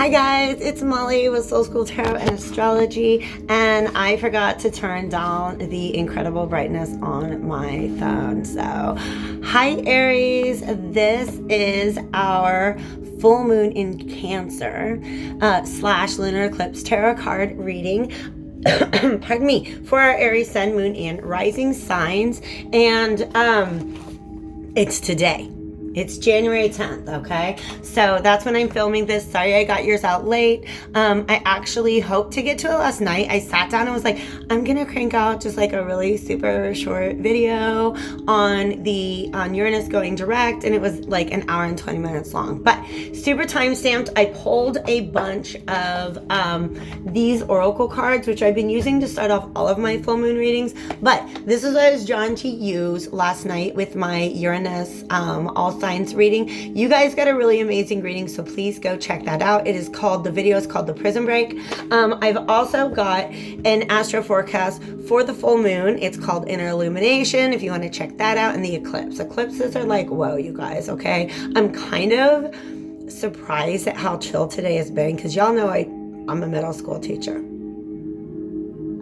Hi guys, it's Molly with Soul School Tarot and Astrology, and I forgot to turn down the incredible brightness on my phone. So, hi Aries, this is our full moon in Cancer / lunar eclipse tarot card reading. Pardon me, for our Aries sun, moon, and rising signs, and it's today. It's January 10th, okay? So that's when I'm filming this. Sorry I got yours out late. I actually hoped to get to it last night. I sat down and was like, I'm gonna crank out just like a really super short video on Uranus going direct, and it was like an hour and 20 minutes long, but super time stamped. I pulled a bunch of these oracle cards, which I've been using to start off all of my full moon readings, but this is what I was drawn to use last night with my Uranus all signs reading. You guys got a really amazing reading, so please go check that out. The video is called The Prison Break. I've also got an astro forecast for the full moon. It's called Inner Illumination, if you want to check that out, and the eclipse. Eclipses are like, whoa, you guys, okay? I'm kind of surprised at how chill today has been, because y'all know I'm a middle school teacher.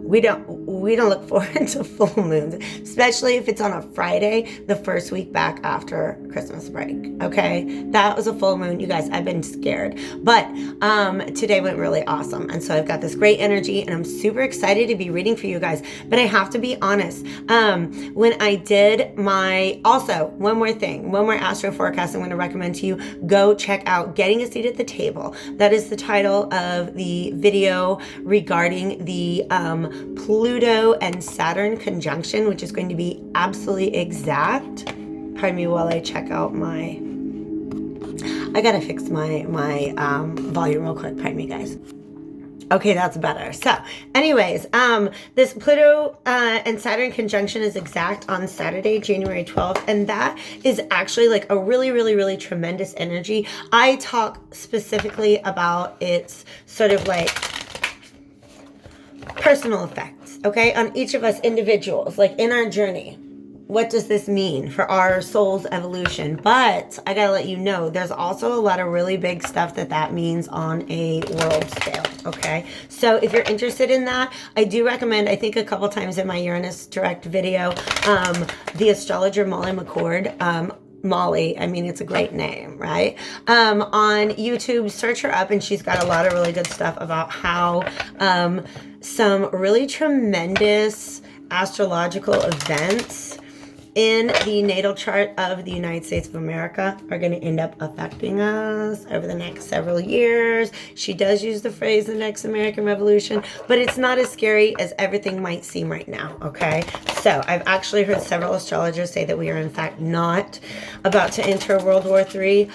We don't look forward to full moons, especially if it's on a Friday, the first week back after Christmas break, okay? That was a full moon. You guys, I've been scared, but today went really awesome, and so I've got this great energy, and I'm super excited to be reading for you guys. But I have to be honest, when I did one more astro forecast I'm going to recommend to you. Go check out Getting a Seat at the Table. That is the title of the video regarding the Pluto and Saturn conjunction, which is going to be absolutely exact. Pardon me while I check out I gotta fix my volume real quick. Pardon me, guys. Okay, that's better. So anyways, this Pluto and Saturn conjunction is exact on Saturday, January 12th. And that is actually like a really, really, really tremendous energy. I talk specifically about its sort of like personal effects, okay, on each of us individuals, like in our journey. What does this mean for our soul's evolution? But I gotta let you know, there's also a lot of really big stuff that means on a world scale, okay? So if you're interested in that, I do recommend, I think a couple times in my Uranus direct video, the astrologer Molly McCord, Molly, I mean, it's a great name, right? On YouTube, search her up, and she's got a lot of really good stuff about how some really tremendous astrological events in the natal chart of the United States of America are going to end up affecting us over the next several years. She does use the phrase the next American Revolution, but it's not as scary as everything might seem right now, okay? So I've actually heard several astrologers say that we are in fact not about to enter World War III.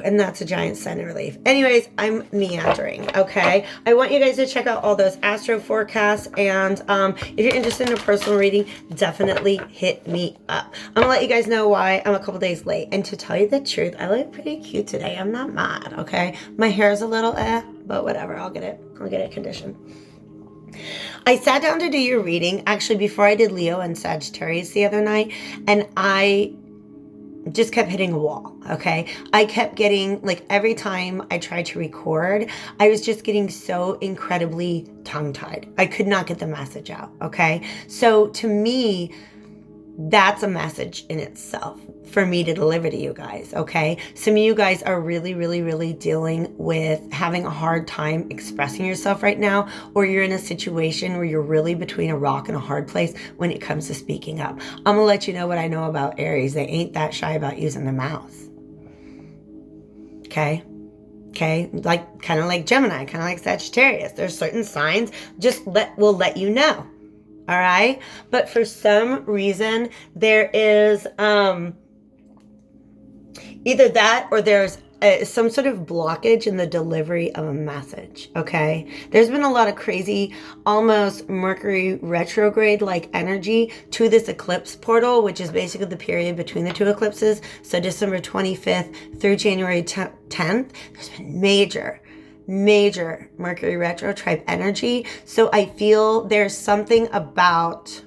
And that's a giant sign of relief. Anyways, I'm meandering, okay? I want you guys to check out all those astro forecasts, and if you're interested in a personal reading, definitely hit me up. I'm gonna let you guys know why I'm a couple days late. And to tell you the truth, I look pretty cute today. I'm not mad, okay? My hair is a little but whatever. I'll get it conditioned. I sat down to do your reading actually before I did Leo and Sagittarius the other night, and I just kept hitting a wall, okay? I kept getting, like, every time I tried to record, I was just getting so incredibly tongue-tied. I could not get the message out, okay? So to me, that's a message in itself for me to deliver to you guys, okay? Some of you guys are really, really, really dealing with having a hard time expressing yourself right now, or you're in a situation where you're really between a rock and a hard place when it comes to speaking up. I'm gonna let you know what I know about Aries. They ain't that shy about using their mouth, okay? Okay, kind of like Gemini, kind of like Sagittarius. There's certain signs will let you know. All right. But for some reason, there is either that or there's some sort of blockage in the delivery of a message. Okay. There's been a lot of crazy, almost Mercury retrograde like energy to this eclipse portal, which is basically the period between the two eclipses. So December 25th through January 10th, there's been major Mercury retro type energy. So I feel there's something about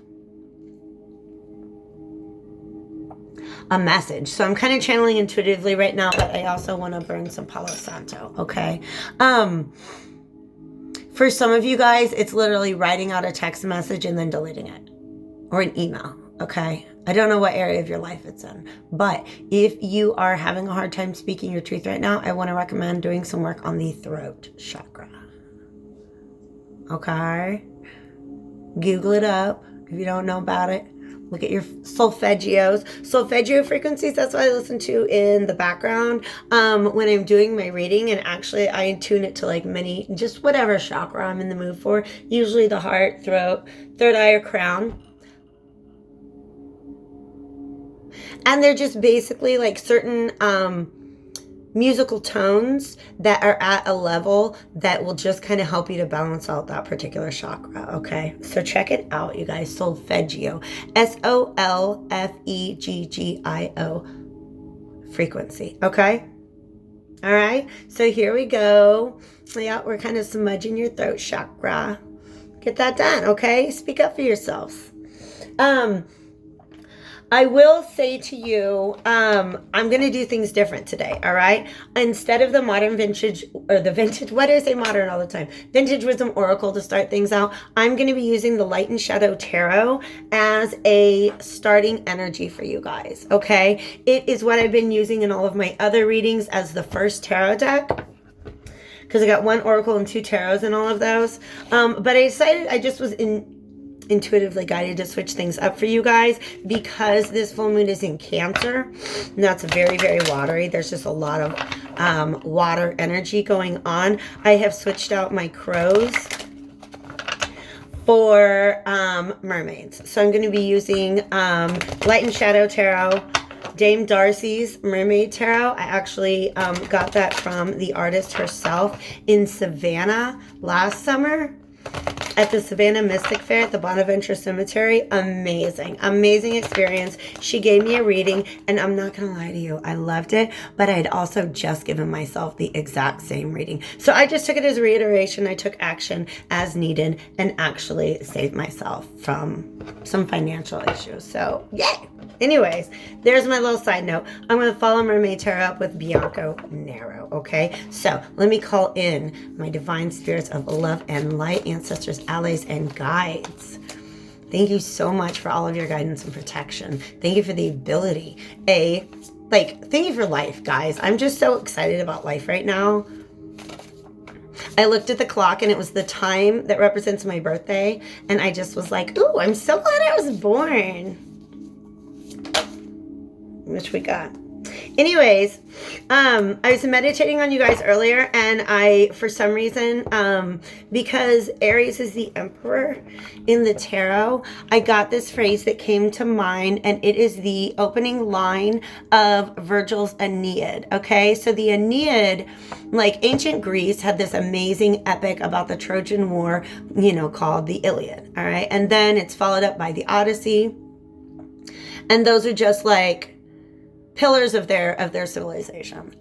a message. So I'm kind of channeling intuitively right now, but I also want to burn some Palo Santo, okay? For some of you guys, it's literally writing out a text message and then deleting it, or an email, okay? I don't know what area of your life it's in, but if you are having a hard time speaking your truth right now, I want to recommend doing some work on the throat chakra, okay? Google it up if you don't know about it. Look at your solfeggios. Solfeggio frequencies, that's what I listen to in the background when I'm doing my reading. And actually, I tune it to like many, just whatever chakra I'm in the mood for. Usually the heart, throat, third eye, or crown. And they're just basically like certain musical tones that are at a level that will just kind of help you to balance out that particular chakra, okay? So check it out, you guys. Solfeggio, Solfeggio frequency, okay? All right, so here we go. Yeah, we're kind of smudging your throat chakra. Get that done, okay? Speak up for yourselves. I will say to you, I'm going to do things different today, all right? Instead of the modern vintage, or the vintage, why do I say modern all the time? Vintage Wisdom Oracle to start things out. I'm going to be using the Light and Shadow Tarot as a starting energy for you guys, okay? It is what I've been using in all of my other readings as the first tarot deck, because I got 1 Oracle and 2 Tarots in all of those. But I decided I just was intuitively guided to switch things up for you guys because this full moon is in Cancer, and that's very, very watery. There's just a lot of water energy going on. I have switched out my crows for mermaids. So I'm going to be using Light and Shadow Tarot, Dame Darcy's Mermaid Tarot. I actually got that from the artist herself in Savannah last summer at the Savannah Mystic Fair at the Bonaventure Cemetery. Amazing, amazing experience. She gave me a reading, and I'm not gonna lie to you, I loved it, but I had also just given myself the exact same reading. So I just took it as reiteration. I took action as needed and actually saved myself from some financial issues. So yay! Anyways, there's my little side note. I'm going to follow Mermaid Tarot up with Bianco Nero, okay? So let me call in my divine spirits of love and light, ancestors, allies, and guides. Thank you so much for all of your guidance and protection. Thank you for the ability. Thank you for life, guys. I'm just so excited about life right now. I looked at the clock and it was the time that represents my birthday. And I just was like, ooh, I'm so glad I was born. Which we got. Anyways, I was meditating on you guys earlier, and I, for some reason, because Aries is the emperor in the tarot, I got this phrase that came to mind, and it is the opening line of Virgil's Aeneid, okay? So the Aeneid, like ancient Greece, had this amazing epic about the Trojan War, you know, called the Iliad, all right? And then it's followed up by the Odyssey, and those are just like pillars of their civilization.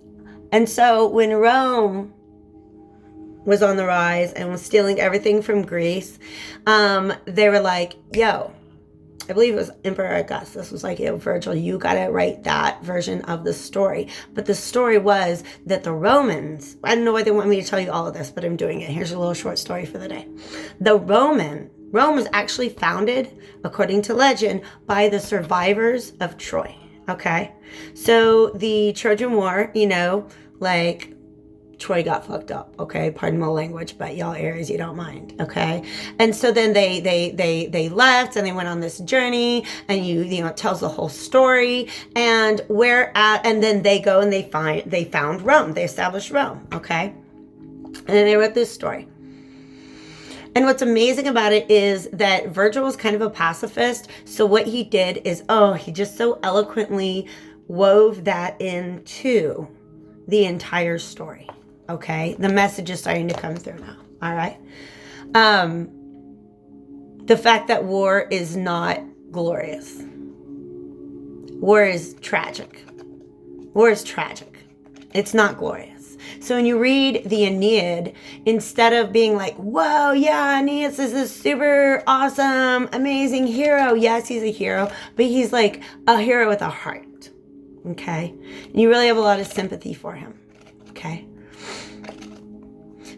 And so when Rome was on the rise and was stealing everything from Greece, they were like, yo, I believe it was Emperor Augustus was like, yo, Virgil, you gotta write that version of the story. But the story was that the Romans, I don't know why they want me to tell you all of this, but I'm doing it. Here's a little short story for the day. Rome was actually founded, according to legend, by the survivors of Troy. Okay, so the Trojan War, you know, like Troy got fucked up. Okay, pardon my language, but y'all Aries, you don't mind. Okay, and so then they left and they went on this journey, and you know it tells the whole story, and and then they go and they found Rome. They established Rome. Okay, and then they wrote this story. And what's amazing about it is that Virgil was kind of a pacifist. So what he did is, he just so eloquently wove that into the entire story. Okay. The message is starting to come through now. All right. The fact that war is not glorious. War is tragic. War is tragic. It's not glorious. So when you read the Aeneid, instead of being like, whoa, yeah, Aeneas is this super awesome, amazing hero. Yes, he's a hero, but he's like a hero with a heart. okay? And you really have a lot of sympathy for him, okay?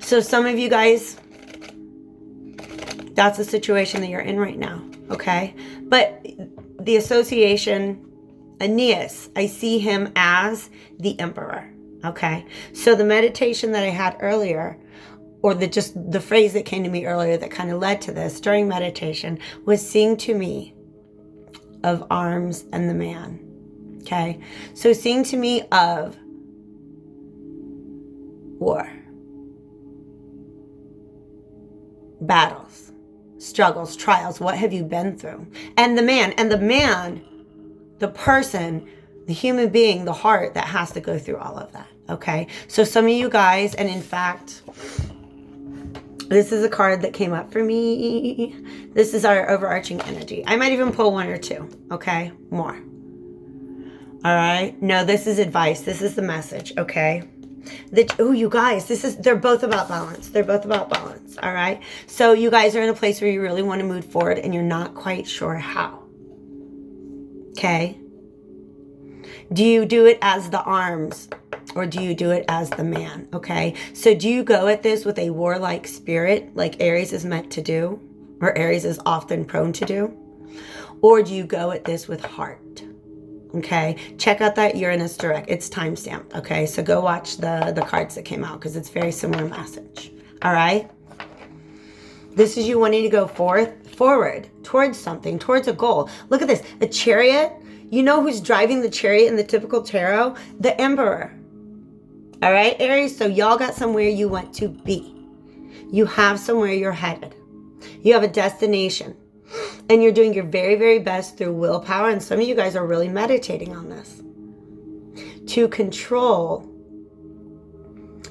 So some of you guys, that's the situation that you're in right now, okay? But the association, Aeneas, I see him as the emperor, okay? So the meditation that I had earlier, or the phrase that came to me earlier that kind of led to this during meditation, was sing to me of arms and the man, okay? So sing to me of war, battles, struggles, trials. What have you been through? And the man, the person, the human being, the heart that has to go through all of that, okay? So some of you guys, and in fact, this is a card that came up for me. This is our overarching energy. I might even pull one or two, okay? More. All right? No, this is advice. This is the message, okay? Oh, you guys, they're both about balance. They're both about balance, all right? So you guys are in a place where you really want to move forward and you're not quite sure how, okay? Do you do it as the arms or do you do it as the man, okay? So do you go at this with a warlike spirit like Aries is meant to do, or Aries is often prone to do? Or do you go at this with heart? Okay, check out that Uranus direct. It's timestamped, okay? So go watch the cards that came out because it's very similar message, all right? This is you wanting to go forward towards something, towards a goal. Look at this, a chariot. You know who's driving the chariot in the typical tarot? The emperor, all right, Aries? So y'all got somewhere you want to be. You have somewhere you're headed. You have a destination. And you're doing your very, very best through willpower. And some of you guys are really meditating on this. To control.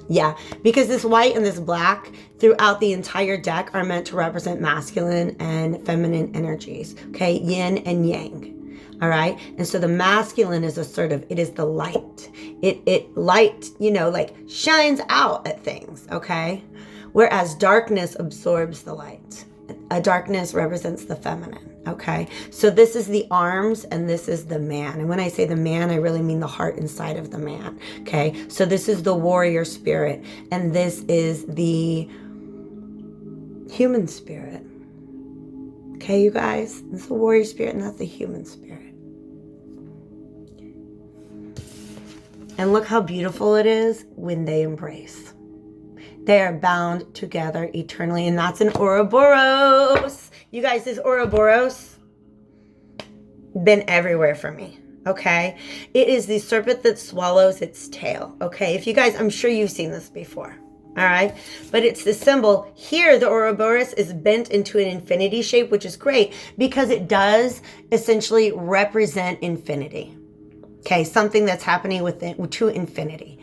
Yeah, because this white and this black throughout the entire deck are meant to represent masculine and feminine energies. Okay, yin and yang. All right. And so the masculine is assertive. It is the light. It light, like shines out at things. Okay. Whereas darkness absorbs the light. A darkness represents the feminine, okay? So this is the arms and this is the man. And when I say the man, I really mean the heart inside of the man, okay? So this is the warrior spirit and this is the human spirit. Okay, you guys? This is the warrior spirit and that's the human spirit. And look how beautiful it is when they embrace. They are bound together eternally. And that's an Ouroboros. You guys, this Ouroboros been everywhere for me. Okay. It is the serpent that swallows its tail. Okay. If you guys, I'm sure you've seen this before. All right. But it's the symbol here. The Ouroboros is bent into an infinity shape, which is great because it does essentially represent infinity. Okay. Something that's happening to infinity.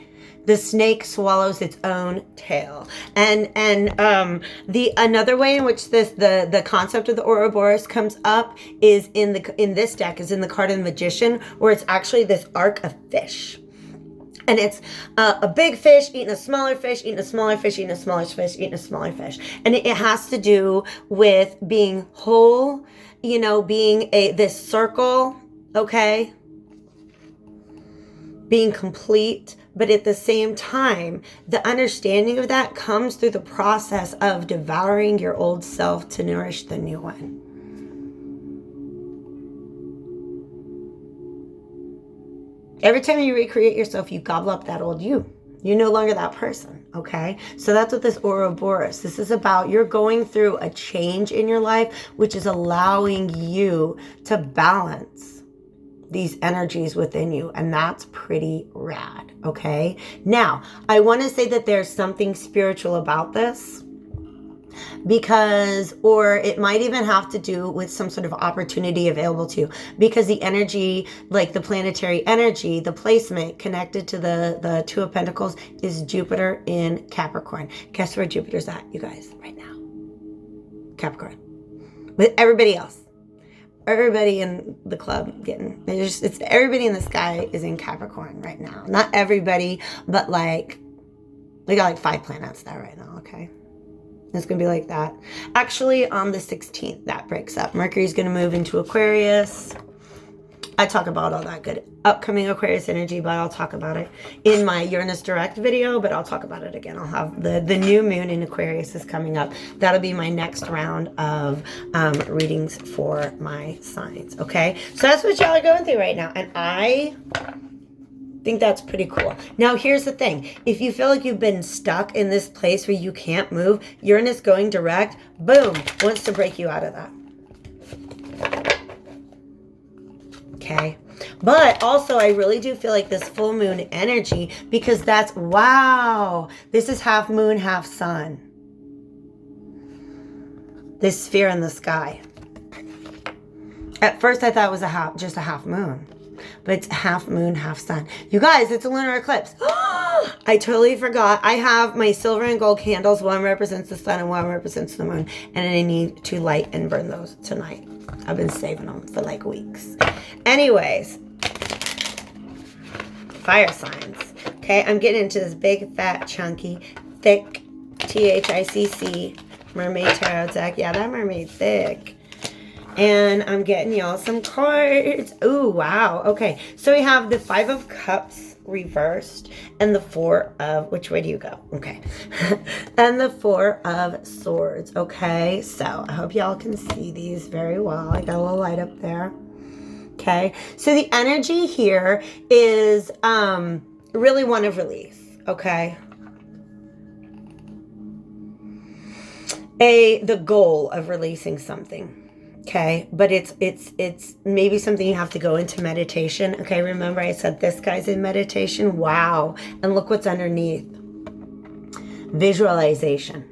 The snake swallows its own tail. And another way in which the concept of the Ouroboros comes up is in this deck is in the card of the Magician, where it's actually this arc of fish. And it's a big fish eating a smaller fish, eating a smaller fish, eating a smaller fish, eating a smaller fish. And it has to do with being whole, being this circle, okay? Being complete. But at the same time, the understanding of that comes through the process of devouring your old self to nourish the new one. Every time you recreate yourself, you gobble up that old you. You're no longer that person, okay? So that's what this Ouroboros, this is about. You're going through a change in your life, which is allowing you to balance these energies within you, and that's pretty rad, okay? Now, I want to say that there's something spiritual about this because, or it might even have to do with some sort of opportunity available to you because the energy, like the planetary energy, the placement connected to the Two of Pentacles is Jupiter in Capricorn. Guess where Jupiter's at, you guys, right now? Capricorn. With everybody else. Everybody in the club it's everybody in the sky is in Capricorn right now. Not everybody, but we got 5 planets there right now, okay? It's going to be like that. Actually, on the 16th, that breaks up. Mercury's going to move into Aquarius. I talk about all that good upcoming Aquarius energy, but I'll talk about it in my Uranus Direct video, but I'll talk about it again. I'll have the new moon in Aquarius is coming up. That'll be my next round of readings for my signs, okay? So that's what y'all are going through right now, and I think that's pretty cool. Now, here's the thing. If you feel like you've been stuck in this place where you can't move, Uranus going direct, boom, wants to break you out of that. Okay, but also I really do feel like this full moon energy, because that's, wow, this is half moon, half sun. This sphere in the sky. At first I thought it was just a half moon, but it's half moon, half sun. You guys, it's a lunar eclipse. I totally forgot. I have my silver and gold candles. One represents the sun and one represents the moon, and I need to light and burn those tonight. I've been saving them for like weeks. Anyways, fire signs. Okay, I'm getting into this big, fat, chunky, thick, THICC mermaid tarot deck. Yeah, that mermaid thick. And I'm getting y'all some cards. Ooh, wow. Okay, so we have the 5 of Cups reversed and the 4 of, which way do you go? Okay. And the 4 of Swords. Okay, so I hope y'all can see these very well. I got a little light up there. Okay, so the energy here is really one of release. Okay, the goal of releasing something. Okay, but it's maybe something you have to go into meditation. Okay, remember I said this guy's in meditation. Wow, and look what's underneath. Visualization.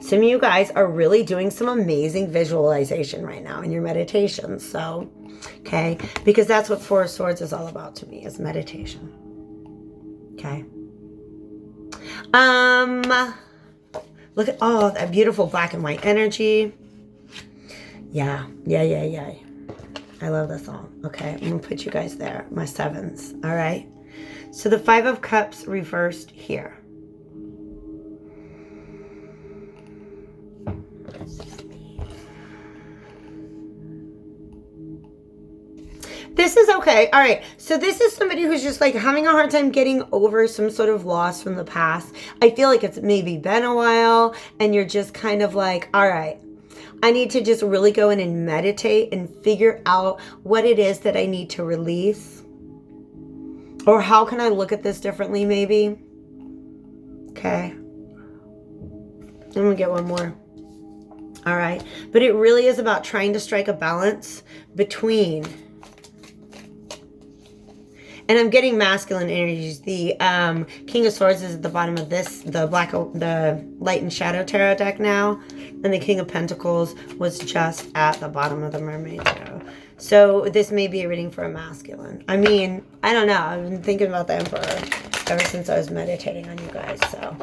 Some of you guys are really doing some amazing visualization right now in your meditations. So, okay, because that's what 4 of Swords is all about to me, is meditation. Okay. Look at, oh, that beautiful black and white energy. Yeah. I love this song. Okay, I'm going to put you guys there. My 7s. All right. So the 5 of Cups reversed here. This is okay. All right. So this is somebody who's just like having a hard time getting over some sort of loss from the past. I feel like it's maybe been a while and you're just kind of like, all right, I need to just really go in and meditate and figure out what it is that I need to release. Or how can I look at this differently maybe? Okay. I'm going to get one more. All right. But it really is about trying to strike a balance between... And I'm getting masculine energies. The King of Swords is at the bottom of this, the Light and Shadow Tarot deck now. And the King of Pentacles was just at the bottom of the Mermaid Tarot. So this may be a reading for a masculine. I mean, I don't know. I've been thinking about the Emperor ever since I was meditating on you guys. So,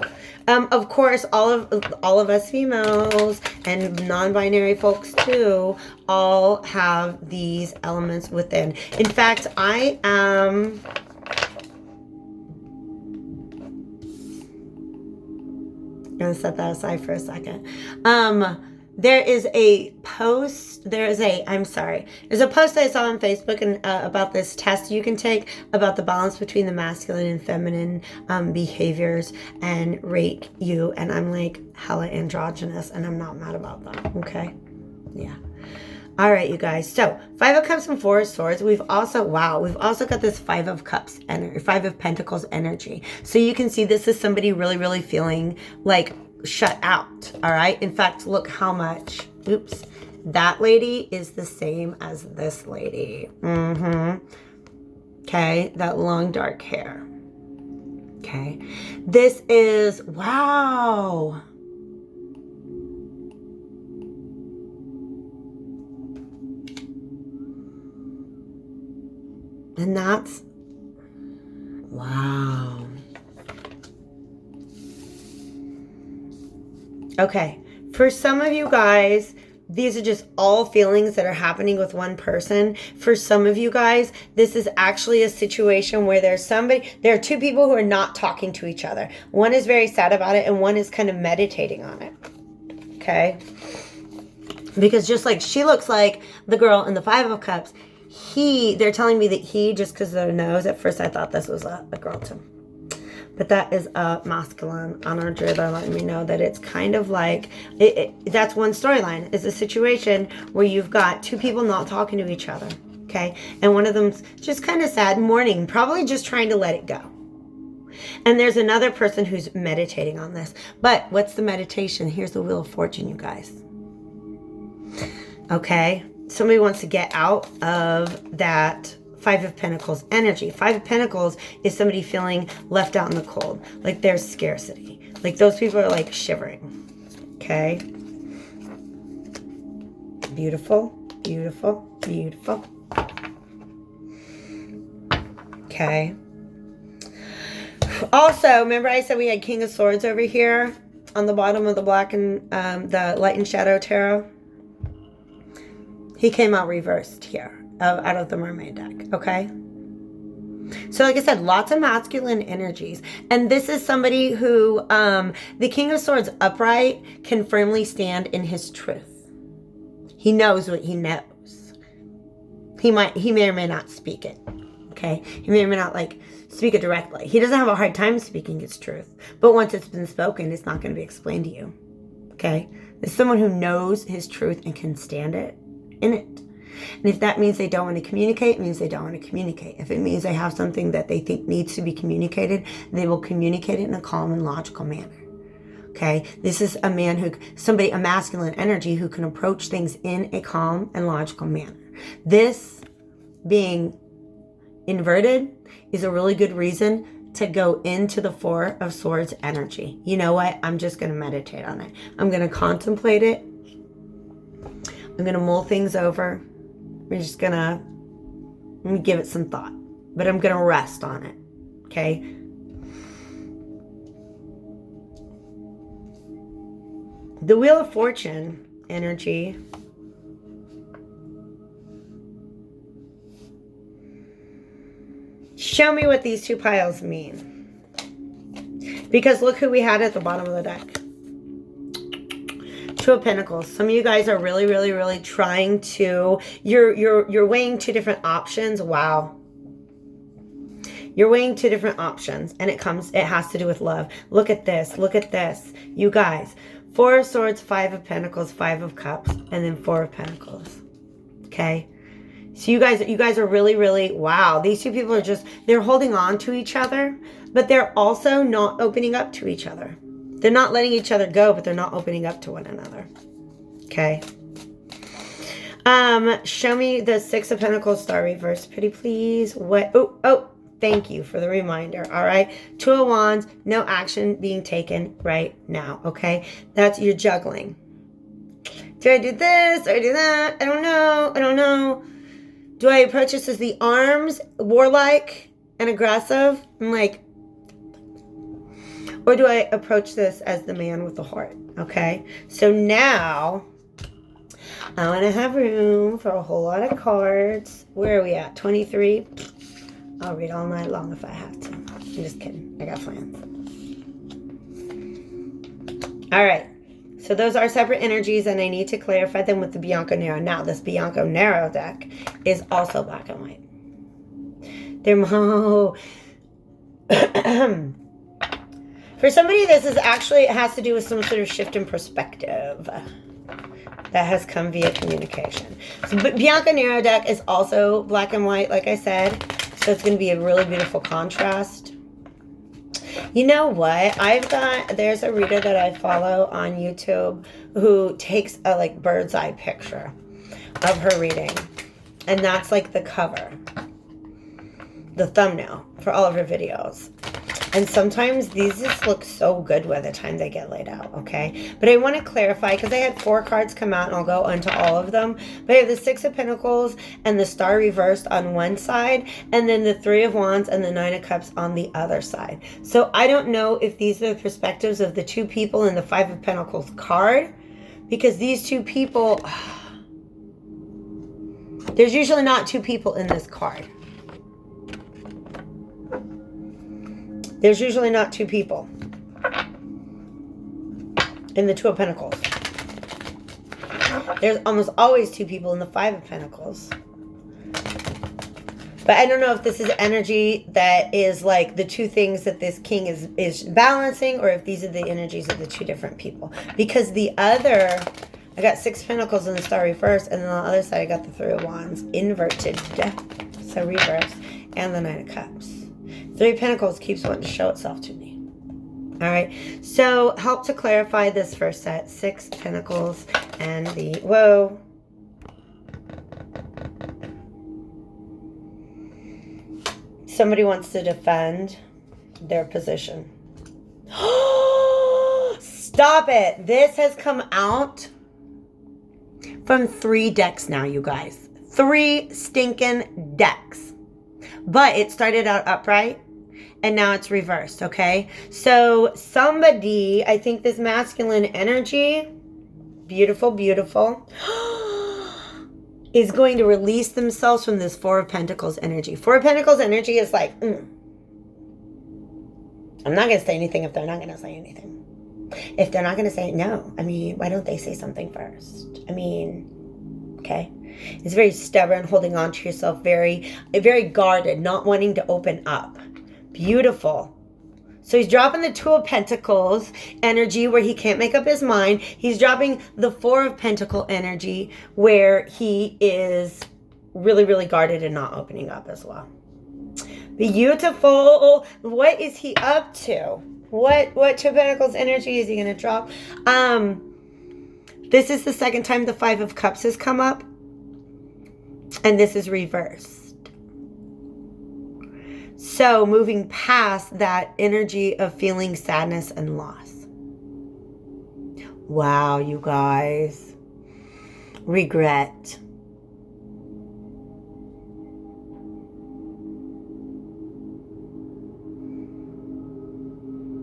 of course, all of us females and non-binary folks too all have these elements within. In fact, I am... I'm going to set that aside for a second. There is a post, there's a post I saw on Facebook and about this test you can take about the balance between the masculine and feminine behaviors and rate you. And I'm like hella androgynous and I'm not mad about that. Okay. Yeah. All right, you guys. So 5 of Cups and 4 of Swords. We've also got this 5 of Cups and 5 of Pentacles energy. So you can see this is somebody really, really feeling like shut out. All right. In fact, look how much, oops, that lady is the same as this lady. Okay. That long dark hair. Okay. This is, wow. And that's, wow. Okay, for some of you guys, these are just all feelings that are happening with one person. For some of you guys, this is actually a situation where there are 2 people who are not talking to each other. One is very sad about it and one is kind of meditating on it. Okay. Because just like she looks like the girl in the Five of Cups, they're telling me that just because of their nose, at first I thought this was a girl too. But that is a masculine energy. They're letting me know that it's kind of like, that's one storyline. It's a situation where you've got two people not talking to each other, okay? And one of them's just kind of sad, mourning, probably just trying to let it go. And there's another person who's meditating on this. But what's the meditation? Here's the Wheel of Fortune, you guys. Okay? Somebody wants to get out of that Five of Pentacles energy. Five of Pentacles is somebody feeling left out in the cold. Like there's scarcity. Like those people are like shivering. Okay? Beautiful, beautiful, beautiful. Okay. Also, remember I said we had King of Swords over here on the bottom of the black and the Light and Shadow Tarot? He came out reversed here out of the Mermaid deck, okay? So like I said, lots of masculine energies. And this is somebody who, the King of Swords upright can firmly stand in his truth. He knows what he knows. He may or may not speak it, okay? He may or may not like speak it directly. He doesn't have a hard time speaking his truth. But once it's been spoken, it's not going to be explained to you, okay? There's someone who knows his truth and can stand it in it. And if that means they don't want to communicate, it means they don't want to communicate. If it means they have something that they think needs to be communicated, they will communicate it in a calm and logical manner. Okay? This is a man a masculine energy who can approach things in a calm and logical manner. This being inverted is a really good reason to go into the Four of Swords energy. You know what? I'm just going to meditate on it. I'm going to contemplate it. I'm going to mull things over. We're just going to let me give it some thought. But I'm going to rest on it. Okay? The Wheel of Fortune energy. Show me what these two piles mean. Because look who we had at the bottom of the deck. Two of Pentacles. Some of you guys are really, really, really trying to, you're weighing two different options. Wow. You're weighing two different options and it has to do with love. Look at this. Look at this. You guys, Four of Swords, Five of Pentacles, Five of Cups, and then Four of Pentacles. Okay. So you guys are really, really, wow. These two people are they're holding on to each other, but they're also not opening up to each other. They're not letting each other go, but they're not opening up to one another. Okay. Show me the Six of Pentacles star reverse, pretty please. What? Oh, thank you for the reminder. All right. Two of Wands, no action being taken right now. Okay. That's your juggling. Do I do this? Do I do that? I don't know. Do I approach this as the arms, warlike and aggressive? I'm like, or do I approach this as the man with the heart? Okay. So now I want to have room for a whole lot of cards. Where are we at? 23. I'll read all night long if I have to. I'm just kidding. I got plans. All right. So those are separate energies and I need to clarify them with the Bianco Nero. Now this Bianco Nero deck is also black and white. They're for somebody, this is actually, it has to do with some sort of shift in perspective that has come via communication. So, but Bianco Nero deck is also black and white, like I said. So it's going to be a really beautiful contrast. You know what? There's a reader that I follow on YouTube who takes a like bird's eye picture of her reading. And that's like the cover, the thumbnail for all of her videos. And sometimes these just look so good by the time they get laid out, okay? But I want to clarify, because I had 4 cards come out, and I'll go into all of them. But I have the Six of Pentacles and the Star reversed on one side, and then the Three of Wands and the Nine of Cups on the other side. So I don't know if these are the perspectives of the two people in the Five of Pentacles card, because these two people, there's usually not two people in this card. There's usually not two people in the Two of Pentacles. There's almost always two people in the Five of Pentacles. But I don't know if this is energy that is like the two things that this king is balancing, or if these are the energies of the two different people. Because the other, I got 6 Pentacles in the Star reverse, and then on the other side I got the 3 of Wands inverted. So reverse. And the Knight of Cups. 3 of Pentacles keeps wanting to show itself to me. All right. So help to clarify this first set. 6 Pentacles and the, whoa. Somebody wants to defend their position. Stop it. This has come out from 3 decks now, you guys. 3 stinking decks. But it started out upright and now it's reversed, okay? So somebody, I think this masculine energy, beautiful, beautiful, is going to release themselves from this 4 of Pentacles energy. 4 of Pentacles energy is like, I'm not going to say anything if they're not going to say anything. If they're not going to say no, I mean, why don't they say something first? I mean, okay. It's very stubborn, holding on to yourself, very guarded, not wanting to open up. Beautiful. So he's dropping the 2 of Pentacles energy where he can't make up his mind. He's dropping the 4 of Pentacle energy where he is really, really guarded and not opening up as well. Beautiful. What is he up to? What 2 of Pentacles energy is he going to drop? This is the second time the 5 of Cups has come up. And this is reversed. So moving past that energy of feeling sadness and loss. Wow, you guys. Regret.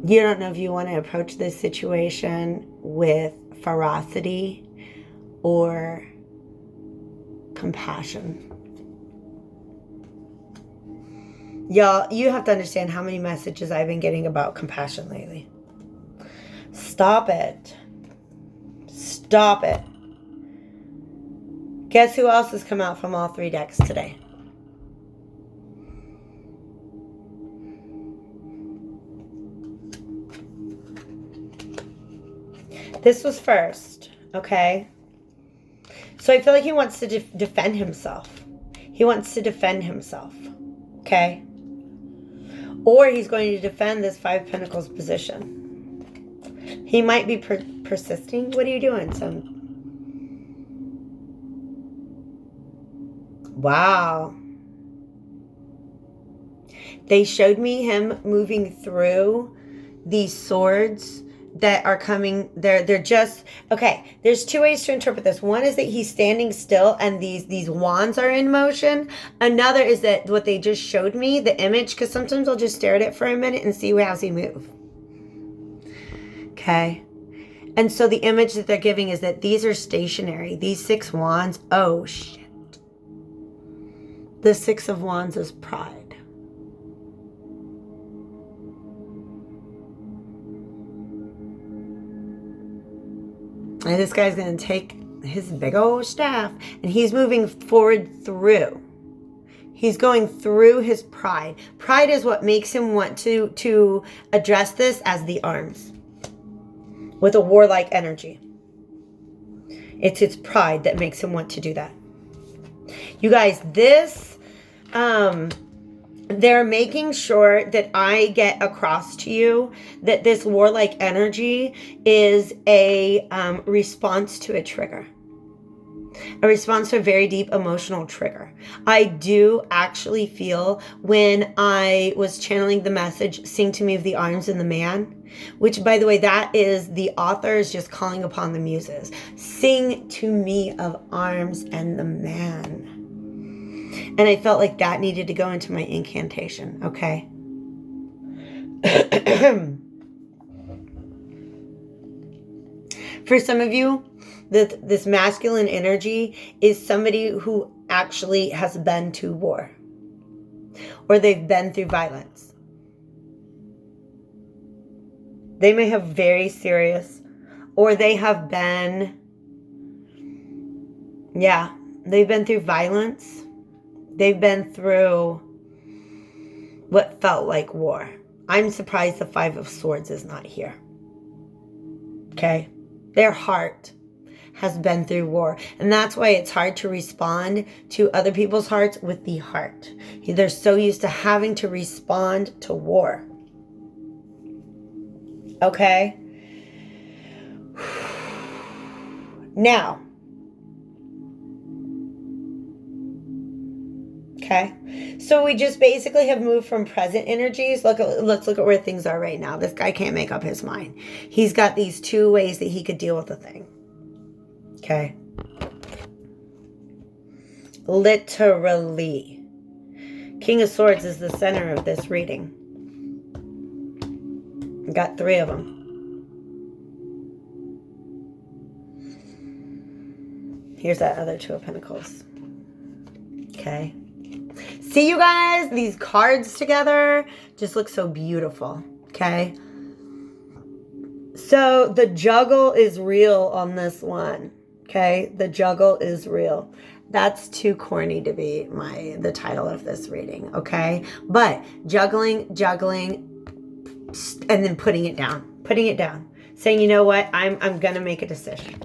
You don't know if you want to approach this situation with ferocity or compassion. Y'all, you have to understand how many messages I've been getting about compassion lately. Stop it. Stop it. Guess who else has come out from all 3 decks today? This was first, okay? So I feel like he wants to defend himself. He wants to defend himself, okay? Or he's going to defend this 5 of Pentacles position. He might be persisting. What are you doing, son? Wow. They showed me him moving through these swords that are coming. They're just, okay, there's 2 ways to interpret this. One is that he's standing still and these wands are in motion. Another is that what they just showed me, the image, because sometimes I'll just stare at it for a minute and see how he move. Okay. And so the image that they're giving is that these are stationary. These 6 wands, oh shit. The 6 of Wands is pride. And this guy's going to take his big old staff and he's moving forward through. He's going through his pride. Pride is what makes him want to address this as the arms. With a warlike energy. It's his pride that makes him want to do that. You guys, this, they're making sure that I get across to you that this warlike energy is a response to a trigger. A response to a very deep emotional trigger. I do actually feel when I was channeling the message, sing to me of the arms and the man, which by the way, that is the author is just calling upon the muses. Sing to me of arms and the man. And I felt like that needed to go into my incantation, okay? For some of you, this masculine energy is somebody who actually has been to war. Or they've been through violence. They may have very serious, or they have been Yeah, they've been through violence. They've been through what felt like war. I'm surprised the Five of Swords is not here. Okay? Their heart has been through war. And that's why it's hard to respond to other people's hearts with the heart. They're so used to having to respond to war. Okay? Now. Okay? So we just basically have moved from present energies. Let's look at where things are right now. This guy can't make up his mind. He's got these two ways that he could deal with the thing. Okay? Literally. King of Swords is the center of this reading. Got 3 of them. Here's that other 2 of Pentacles. Okay. See, you guys, these cards together just look so beautiful. Okay. So the juggle is real on this one. Okay. The juggle is real. That's too corny to be the title of this reading. Okay. But juggling, and then putting it down, saying, you know what? I'm going to make a decision.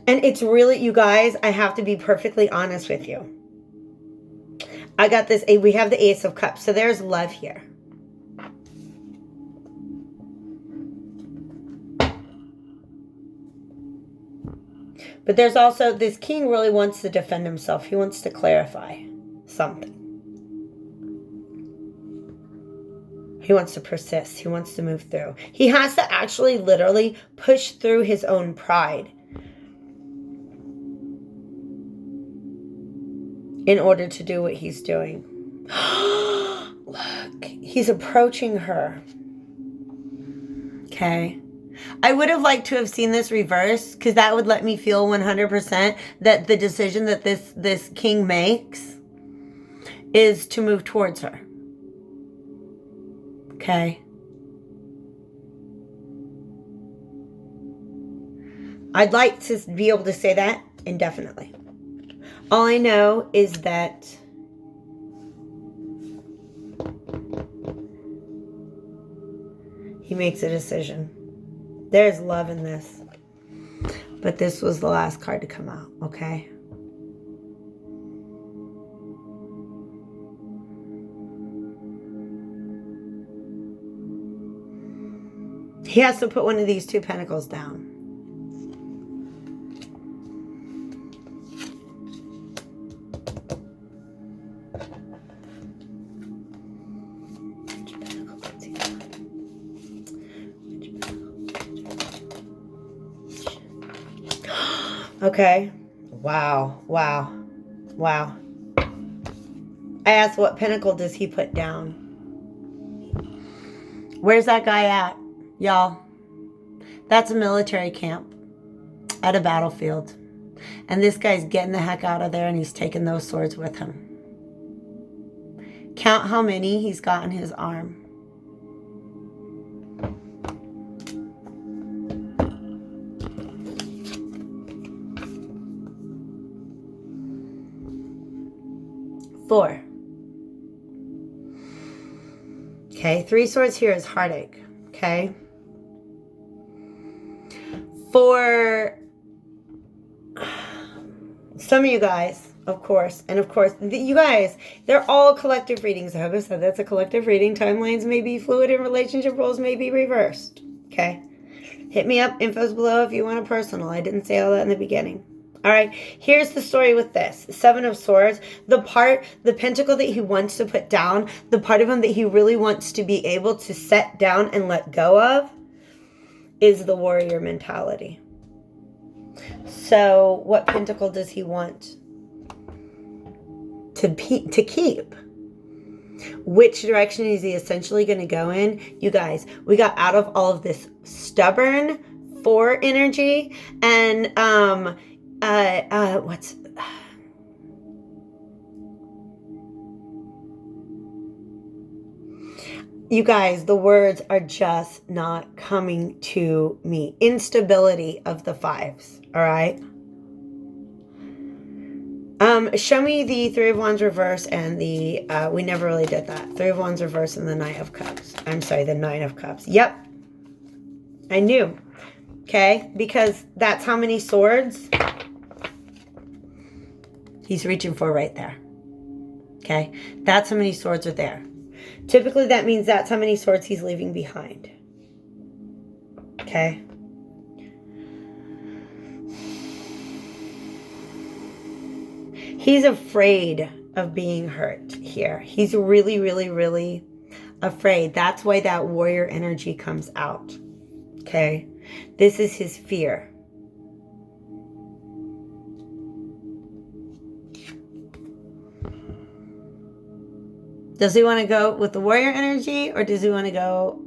And it's really, you guys, I have to be perfectly honest with you. I got this, we have the Ace of Cups. So there's love here. But there's also, this king really wants to defend himself. He wants to clarify something. He wants to persist. He wants to move through. He has to actually literally push through his own pride in order to do what he's doing. Look, he's approaching her. Okay. I would have liked to have seen this reverse, because that would let me feel 100% that the decision that this king makes is to move towards her. Okay. I'd like to be able to say that indefinitely. All I know is that he makes a decision. There's love in this. But this was the last card to come out, okay? He has to put one of these 2 pentacles down. Okay. Wow. I asked, what pentacle does he put down? Where's that guy at, y'all? That's a military camp at a battlefield. And this guy's getting the heck out of there, and he's taking those swords with him. Count how many he's got in his arm. Four. Okay, 3 swords here is heartache. Okay. For some of you guys, of course, and of course, you guys, they're all collective readings. I hope I said that's a collective reading. Timelines may be fluid and relationship roles may be reversed. Okay. Hit me up. Info's below if you want a personal. I didn't say all that in the beginning. All right, here's the story with this. 7 of Swords, the pentacle that he wants to put down, the part of him that he really wants to be able to set down and let go of is the warrior mentality. So what pentacle does he want to keep? Which direction is he essentially going to go in? You guys, we got out of all of this stubborn 4 energy and You guys, the words are just not coming to me. Instability of the fives. All right. Show me the Three of Wands reverse and the, we never really did that. Three of Wands reverse and the Knight of Cups. I'm sorry, the Nine of Cups. Yep. I knew. Okay. Because that's how many swords he's reaching for right there. Okay. That's how many swords are there. Typically that means that's how many swords he's leaving behind. Okay. He's afraid of being hurt here. He's really, really, really afraid. That's why that warrior energy comes out. Okay. This is his fear. Does he want to go with the warrior energy, or does he want to go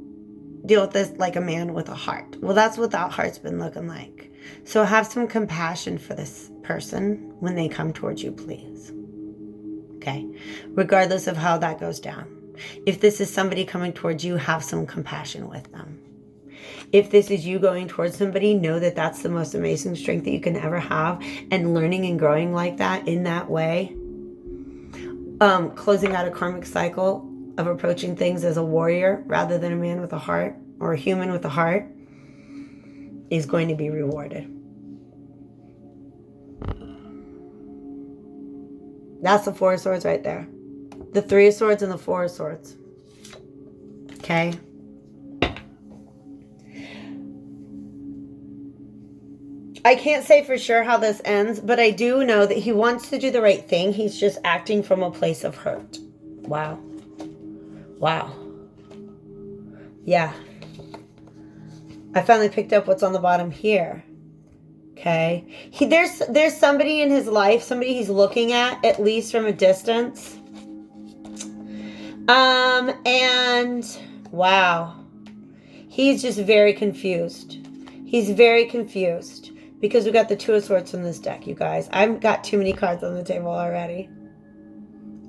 deal with this like a man with a heart? Well, that's what that heart's been looking like. So have some compassion for this person when they come towards you, please. Okay. Regardless of how that goes down. If this is somebody coming towards you, have some compassion with them. If this is you going towards somebody, know that that's the most amazing strength that you can ever have. And learning and growing like that, in that way, closing out a karmic cycle of approaching things as a warrior rather than a man with a heart, or a human with a heart, is going to be rewarded. That's the Four of Swords right there. The Three of Swords and the Four of Swords. Okay. I can't say for sure how this ends, but I do know that he wants to do the right thing. He's just acting from a place of hurt. Wow. Wow. Yeah. I finally picked up what's on the bottom here. Okay. There's somebody in his life, somebody he's looking at least from a distance. And wow. He's just very confused. He's very confused because we got the Two of Swords from this deck, you guys. I've got too many cards on the table already.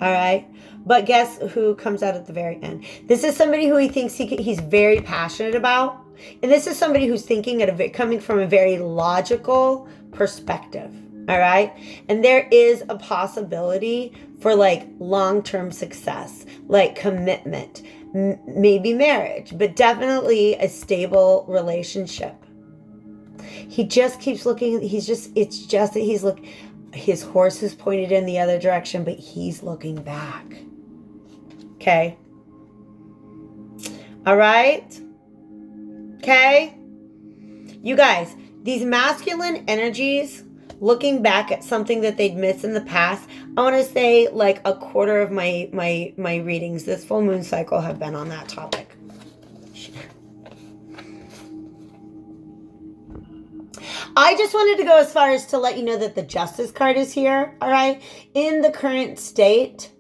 All right. But guess who comes out at the very end? This is somebody who he thinks he's very passionate about. And this is somebody who's thinking coming from a very logical perspective. All right. And there is a possibility for like long-term success, like commitment, maybe marriage, but definitely a stable relationship. He just keeps looking. It's just that he's looking. His horse is pointed in the other direction, but he's looking back. Okay. All right. Okay. You guys, these masculine energies looking back at something that they'd missed in the past. I want to say like a quarter of my readings this full moon cycle have been on that topic. I just wanted to go as far as to let you know that the Justice card is here, all right? In the current state,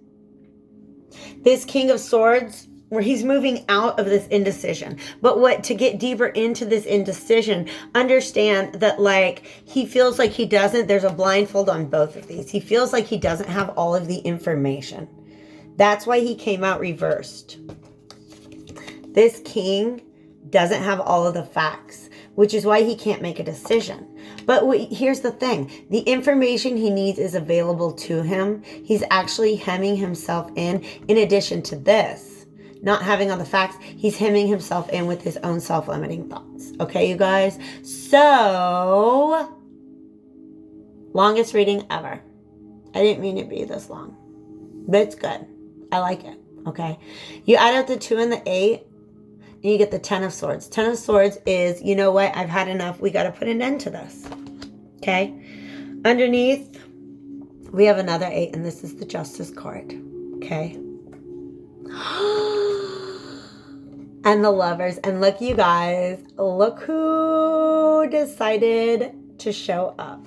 this King of Swords, where he's moving out of this indecision. But to get deeper into this indecision, understand that like he feels like he doesn't, there's a blindfold on both of these. He feels like he doesn't have all of the information. That's why he came out reversed. This king doesn't have all of the facts, which is why he can't make a decision. But here's the thing. The information he needs is available to him. He's actually hemming himself in addition to this, not having all the facts, he's hemming himself in with his own self-limiting thoughts. Okay, you guys? So, longest reading ever. I didn't mean it to be this long, but it's good. I like it. Okay. You add up the 2 and the 8, and you get the 10 of Swords. 10 of Swords is, you know what? I've had enough. We got to put an end to this. Okay. Underneath, we have another 8, and this is the Justice card. Okay. And the Lovers. And look, you guys, look who decided to show up.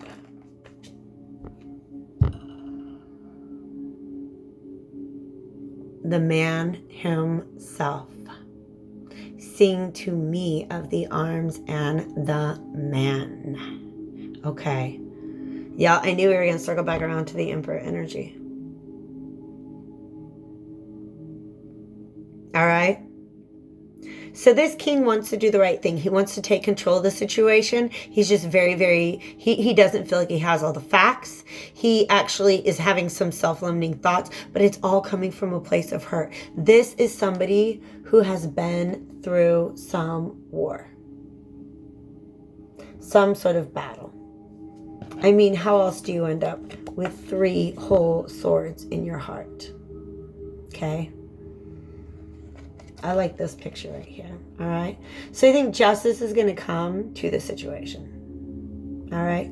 The man himself. Sing to me of the arms and the man. Okay. Yeah, I knew we were going to circle back around to the Emperor energy. All right. So this king wants to do the right thing. He wants to take control of the situation. He's just very, he doesn't feel like he has all the facts. He actually is having some self-limiting thoughts, but it's all coming from a place of hurt. This is somebody who has been through some war, some sort of battle. I mean, how else do you end up with 3 whole swords in your heart? Okay. I like this picture right here. All right. So I think justice is going to come to the situation. All right.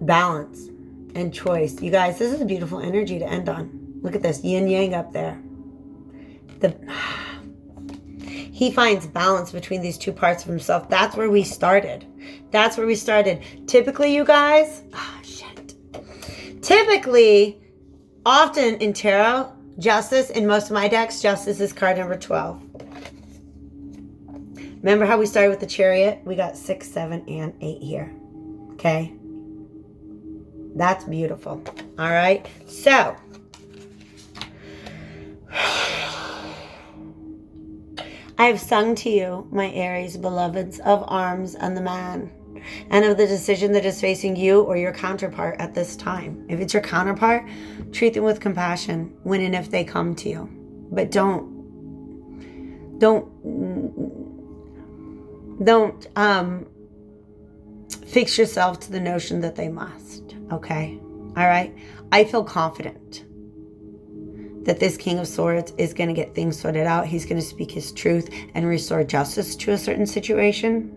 Balance and choice. You guys, this is a beautiful energy to end on. Look at this yin yang up there. He finds balance between these 2 parts of himself. That's where we started. That's where we started. Typically, you guys, typically, often in tarot, justice, in most of my decks, justice is card number 12. Remember how we started with the Chariot? We got 6, 7, and 8 here. Okay? That's beautiful. All right? So, I have sung to you, my Aries beloveds, of arms and the man, and of the decision that is facing you or your counterpart at this time. If it's your counterpart, treat them with compassion when and if they come to you. But don't fix yourself to the notion that they must. Okay? All right? I feel confident that this King of Swords is going to get things sorted out. He's going to speak his truth and restore justice to a certain situation.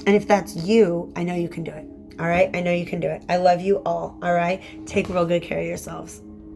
And if that's you, I know you can do it. All right? I know you can do it. I love you all. All right? Take real good care of yourselves.